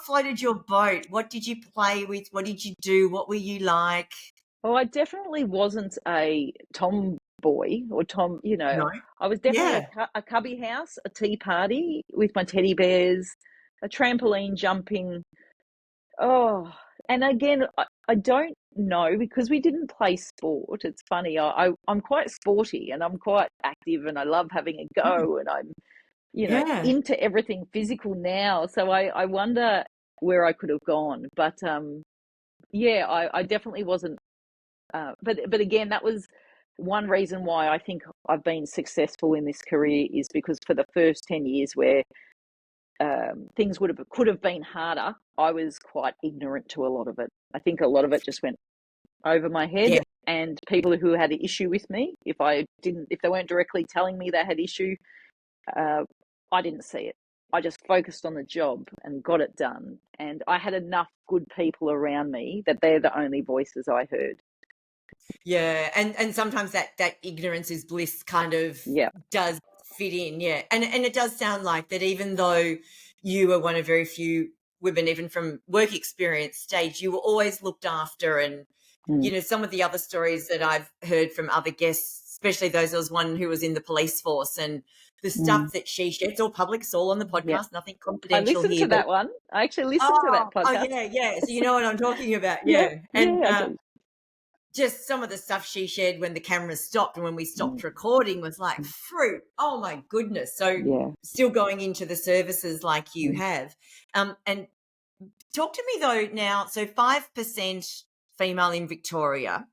floated your boat? What did you play with? What did you do? What were you like? Well, I definitely wasn't a tomboy or you know, No. I was definitely a cubby house, a tea party with my teddy bears, a trampoline jumping. Oh, and again, I don't know because we didn't play sport. It's funny. I'm quite sporty and I'm quite active and I love having a go and I'm, you know, into everything physical now. So I wonder where I could have gone. But I definitely wasn't. But again, that was one reason why I think I've been successful in this career is because for the first 10 years where things could have been harder, I was quite ignorant to a lot of it. I think a lot of it just went over my head, and people who had an issue with me, if they weren't directly telling me they had issue, I didn't see it. I just focused on the job and got it done. And I had enough good people around me that they're the only voices I heard. Yeah, and sometimes that ignorance is bliss kind of does fit in, and it does sound like that. Even though you were one of very few women, even from work experience stage, you were always looked after. And you know, some of the other stories that I've heard from other guests, especially those, there was one who was in the police force, and the stuff that she shared, it's all public, it's all on the podcast, nothing confidential. I listened to that one. I actually listened to that podcast. So you know what I'm talking about. Just some of the stuff she shared when the cameras stopped and when we stopped recording was like fruit. Oh my goodness. So still going into the services like you have. And talk to me though now, so 5% female in Victoria.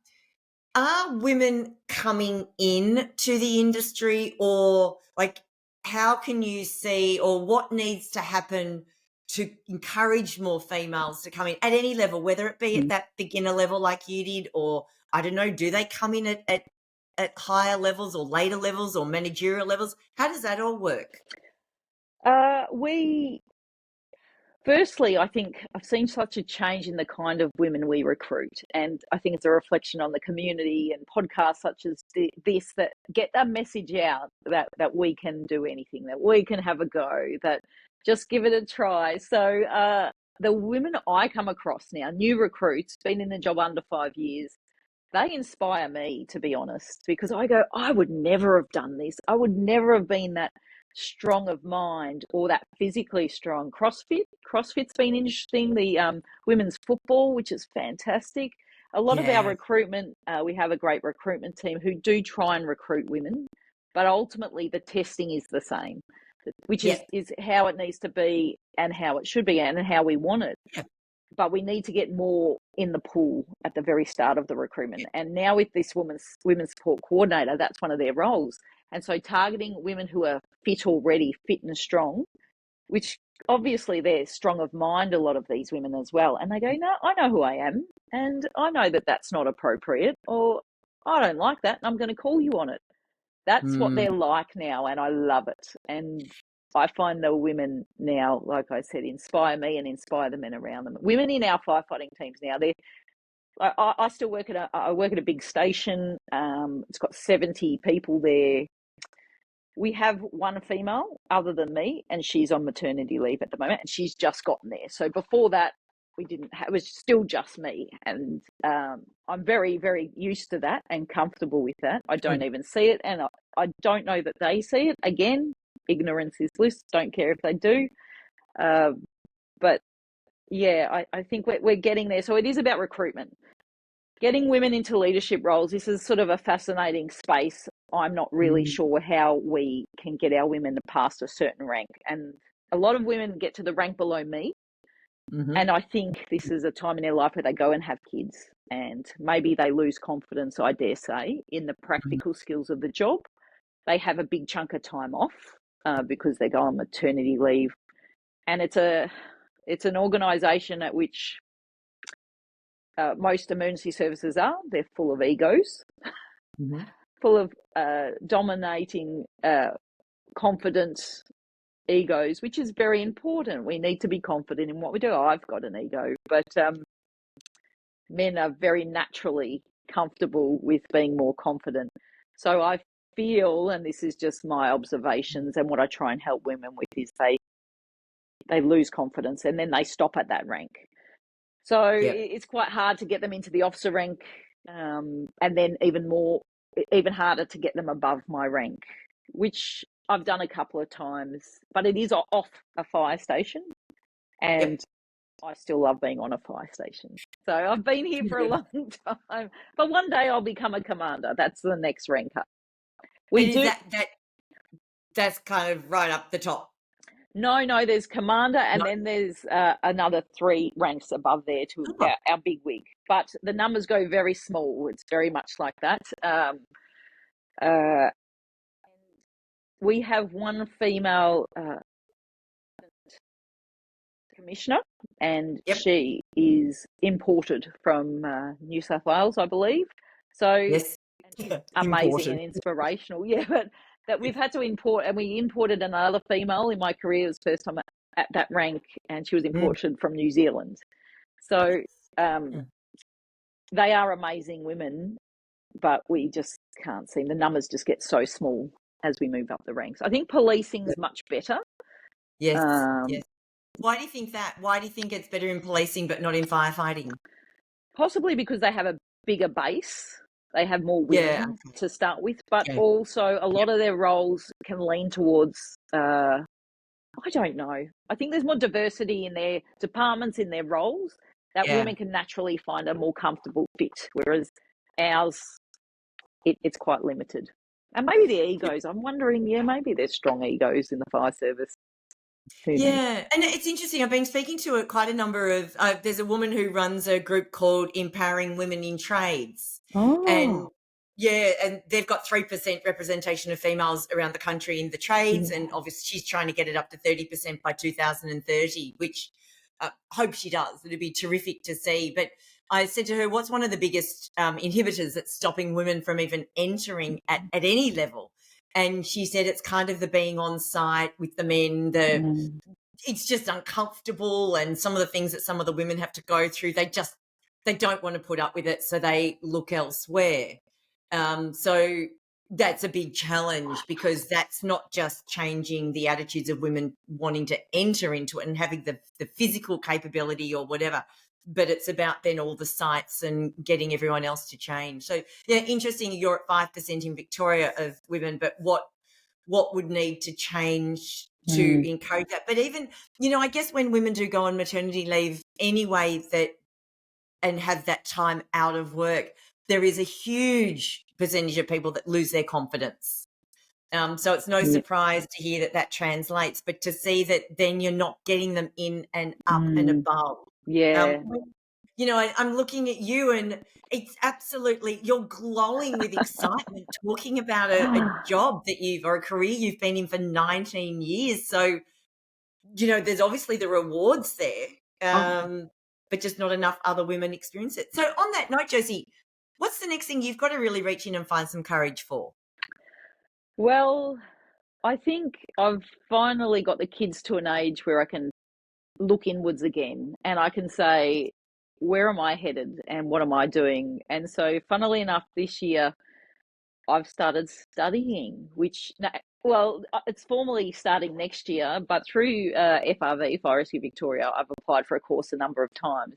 Are women coming in to the industry, or like how can you see, or what needs to happen to encourage more females to come in at any level, whether it be at that beginner level like you did, or I don't know, do they come in at higher levels or later levels or managerial levels? How does that all work? Firstly, I think I've seen such a change in the kind of women we recruit, and I think it's a reflection on the community and podcasts such as this that get that message out that we can do anything, that we can have a go, that just give it a try. So the women I come across now, new recruits, been in the job under 5 years, they inspire me, to be honest, because I go, I would never have done this. I would never have been that strong of mind or that physically strong. CrossFit's been interesting. The women's football, which is fantastic. A lot of our Yeah. recruitment, we have a great recruitment team who do try and recruit women, but ultimately the testing is the same, which Yeah. is how it needs to be and how it should be and how we want it. Yeah. But we need to get more in the pool at the very start of the recruitment. And now with this women's support coordinator, that's one of their roles. And so targeting women who are fit already, fit and strong, which obviously they're strong of mind, a lot of these women as well. And they go, no, I know who I am and I know that that's not appropriate, or I don't like that and I'm going to call you on it. That's what they're like now, and I love it. And I find the women now, like I said, inspire me and inspire the men around them. Women in our firefighting teams now, I still work at a big station. It's got 70 people there. We have one female other than me, and she's on maternity leave at the moment, and she's just gotten there. So before that, it was still just me, and I'm very, very used to that and comfortable with that. I don't even see it, and I don't know that they see it. Again, ignorance is bliss. Don't care if they do. But yeah, I think we're getting there. So it is about recruitment. Getting women into leadership roles, this is sort of a fascinating space. I'm not really sure how we can get our women past a certain rank. And a lot of women get to the rank below me. And I think this is a time in their life where they go and have kids and maybe they lose confidence, I dare say, in the practical skills of the job. They have a big chunk of time off because they go on maternity leave. And it's an organisation at which most emergency services are. They're full of egos, full of dominating, confident egos, which is very important. We need to be confident in what we do. I've got an ego, but men are very naturally comfortable with being more confident. So I feel, and this is just my observations and what I try and help women with, is they lose confidence and then they stop at that rank. So it's quite hard to get them into the officer rank, and then even harder to get them above my rank, which I've done a couple of times, but it is off a fire station, and I still love being on a fire station. So I've been here for a long time, but one day I'll become a commander. That's the next rank up. That's kind of right up the top. No, there's commander, and then there's another 3 ranks above there to our big wig. But the numbers go very small. It's very much like that. We have one female commissioner, and she is imported from New South Wales, I believe. So yes, amazing and inspirational. Yeah, but that we've had to import, and we imported another female in my career. It was the first time at that rank, and she was imported from New Zealand. So they are amazing women, but we just can't seem, the numbers just get so small as we move up the ranks. I think policing is much better. Yes. Why do you think that? Why do you think it's better in policing but not in firefighting? Possibly because they have a bigger base. They have more women to start with, but also a lot of their roles can lean towards, I don't know. I think there's more diversity in their departments, in their roles, that women can naturally find a more comfortable fit, whereas ours, it's quite limited. And maybe the egos, I'm wondering, maybe there's strong egos in the fire service. Yeah, and it's interesting. I've been speaking to quite a number of, there's a woman who runs a group called Empowering Women in Trades. And and they've got 3% representation of females around the country in the trades. And obviously she's trying to get it up to 30% by 2030, which I hope she does. It'd be terrific to see. But I said to her, what's one of the biggest inhibitors that's stopping women from even entering at any level? And she said it's kind of the being on site with the men, it's just uncomfortable, and some of the things that some of the women have to go through, they don't want to put up with it, so they look elsewhere. So that's a big challenge, because that's not just changing the attitudes of women wanting to enter into it and having the physical capability or whatever. but it's about then all the sites and getting everyone else to change. So yeah, interesting. You're at 5% in Victoria of women, but what would need to change to encourage that? But even, I guess when women do go on maternity leave anyway, and have that time out of work, there is a huge percentage of people that lose their confidence. So it's no surprise to hear that translates, but to see that then you're not getting them in and up and above. Yeah. I'm looking at you and it's absolutely, you're glowing with excitement talking about a job or a career you've been in for 19 years. So, there's obviously the rewards there, but just not enough other women experience it. So on that note, Josey, what's the next thing you've got to really reach in and find some courage for? Well, I think I've finally got the kids to an age where I can look inwards again and I can say, where am I headed and what am I doing? And so, funnily enough, this year I've started studying, it's formally starting next year, but through FRV, Fire Rescue Victoria, I've applied for a course a number of times.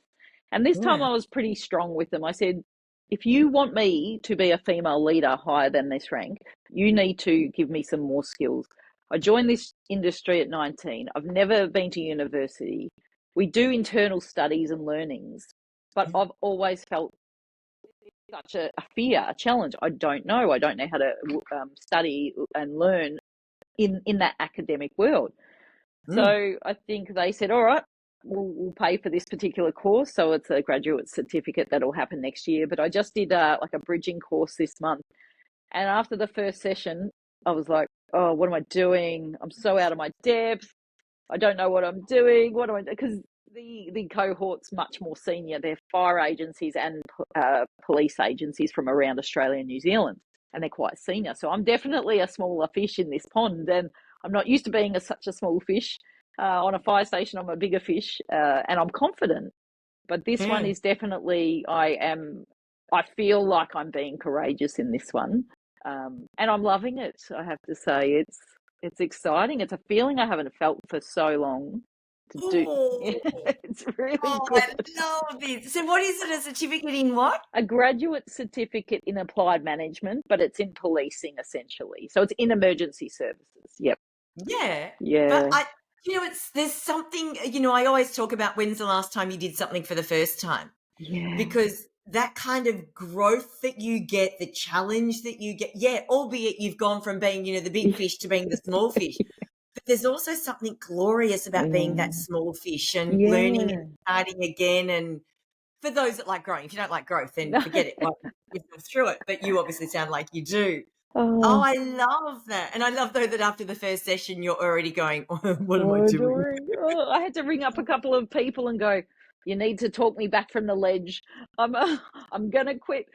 And this time Yeah. I was pretty strong with them. I said, if you want me to be a female leader higher than this rank, you need to give me some more skills. I joined this industry at 19. I've never been to university. We do internal studies and learnings, but I've always felt such a fear, a challenge. I don't know. I don't know how to study and learn in that academic world. So I think they said, all right, we'll pay for this particular course. So it's a graduate certificate that'll happen next year. But I just did like a bridging course this month. And after the first session, I was like, oh, what am I doing? I'm so out of my depth. I don't know what I'm doing. What am I doing? Because the cohort's much more senior. They're fire agencies and police agencies from around Australia and New Zealand, and they're quite senior. So I'm definitely a smaller fish in this pond, and I'm not used to being such a small fish. On a fire station, I'm a bigger fish, and I'm confident. But this one is definitely, I feel like I'm being courageous in this one, and I'm loving it. I have to say, it's exciting. It's a feeling I haven't felt for so long. To do, Oh, it's really I good. love this. So what is it, a certificate in what? A graduate certificate in applied management, but it's in policing essentially. So it's in emergency services. Yep. Yeah. But Yeah. there's something, I always talk about when's the last time you did something for the first time, Yeah. because that kind of growth that you get, the challenge that you get, albeit you've gone from being, the big fish to being the small fish, but there's also something glorious about being that small fish and learning and Yeah. starting again. And for those that like growing, if you don't like growth, then forget it. Well, you've gone through it, but you obviously sound like you do. Oh, Oh, I love that. And I love, though, that after the first session, you're already going, what am I oh, doing? I had to ring up a couple of people and go, you need to talk me back from the ledge. I'm I'm gonna quit.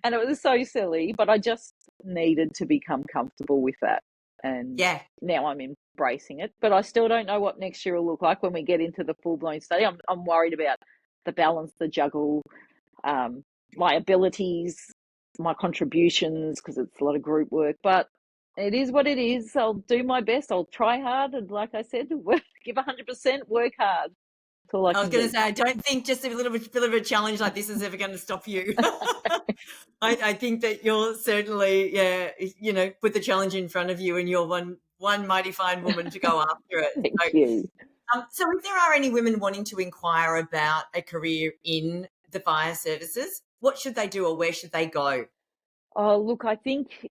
And it was so silly, but I just needed to become comfortable with that. And Yeah. now I'm embracing it. But I still don't know what next year will look like when we get into the full blown study. I'm worried about the balance, the juggle, my abilities, my contributions, because it's a lot of group work. But it is what it is. I'll do my best. I'll try hard, and like I said, give 100%, work hard. That's all I I was can going to do. say, I don't think just a little bit of a challenge like this is ever going to stop you. I think that you're certainly, put the challenge in front of you and you're one mighty fine woman to go after it. Thank you. So if there are any women wanting to inquire about a career in the fire services, what should they do or where should they go? Oh, look, I think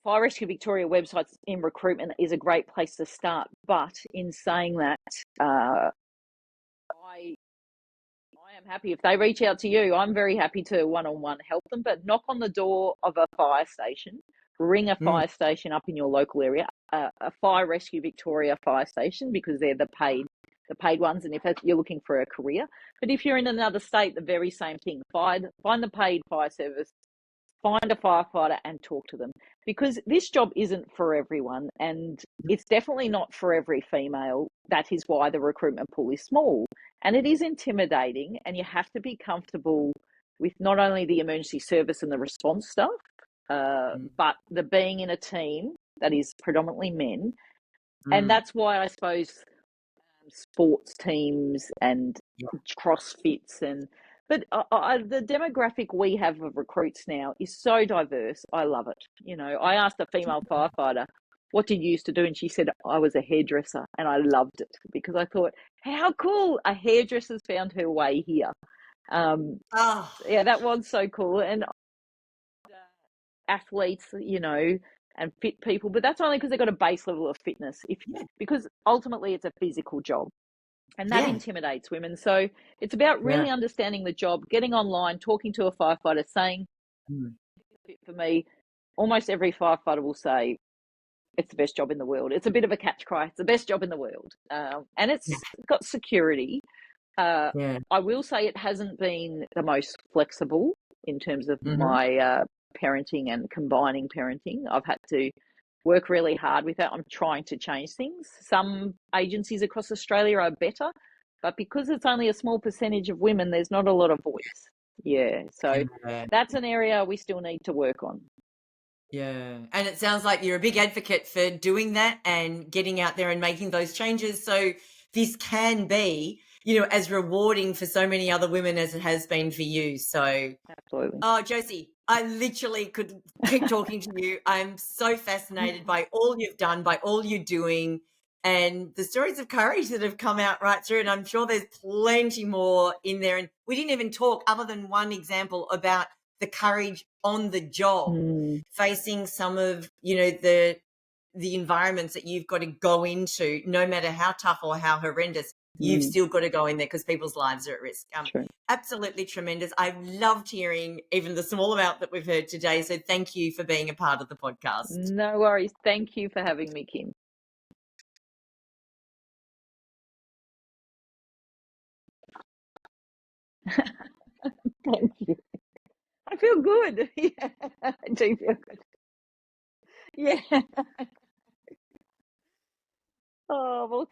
Fire Rescue Victoria websites in recruitment is a great place to start. But in saying that, I am happy if they reach out to you. I'm very happy to one-on-one help them, but knock on the door of a fire station, ring a fire station up in your local area, a Fire Rescue Victoria fire station, because they're the paid ones, and if you're looking for a career. But if you're in another state, the very same thing. Find the paid fire service, find a firefighter and talk to them, because this job isn't for everyone, and it's definitely not for every female. That is why the recruitment pool is small, and it is intimidating, and you have to be comfortable with not only the emergency service and the response stuff, but the being in a team that is predominantly men. And that's why I suppose sports teams and Yeah. CrossFits but the demographic we have of recruits now is so diverse. I love it. You know, I asked a female firefighter, what did you used to do? And she said, I was a hairdresser, and I loved it because I thought, how cool, a hairdresser's found her way here. Oh, Yeah, that was so cool. And athletes, you know, and fit people, but that's only because they've got a base level of fitness. yeah. Because ultimately it's a physical job, and that Yeah. intimidates women. So it's about Yeah. really understanding the job, getting online, talking to a firefighter, saying, Mm. fit for me. Almost every firefighter will say it's the best job in the world. It's a bit of a catch cry. It's the best job in the world, and Yeah. it's got security. Yeah. I will say it hasn't been the most flexible in terms of Mm-hmm. my parenting and combining parenting. I've had to work really hard with that. I'm trying to change things. Some agencies across Australia are better, but because it's only a small percentage of women, there's not a lot of voice. Yeah, so Yeah. that's an area we still need to work on. Yeah. And it sounds like you're a big advocate for doing that and getting out there and making those changes. So this can be, as rewarding for so many other women as it has been for you. So, Absolutely. oh, Josey, I literally could keep talking to you. I'm so fascinated by all you've done, by all you're doing, and the stories of courage that have come out right through. And I'm sure there's plenty more in there. And we didn't even talk, other than one example, about the courage on the job, facing some of, the environments that you've got to go into, no matter how tough or how horrendous, you've still got to go in there because people's lives are at risk. True. Absolutely tremendous. I've loved hearing even the small amount that we've heard today. So thank you for being a part of the podcast. No worries. Thank you for having me, Kim. Thank you. I feel good. Yeah, I do feel good. Yeah. Oh, well,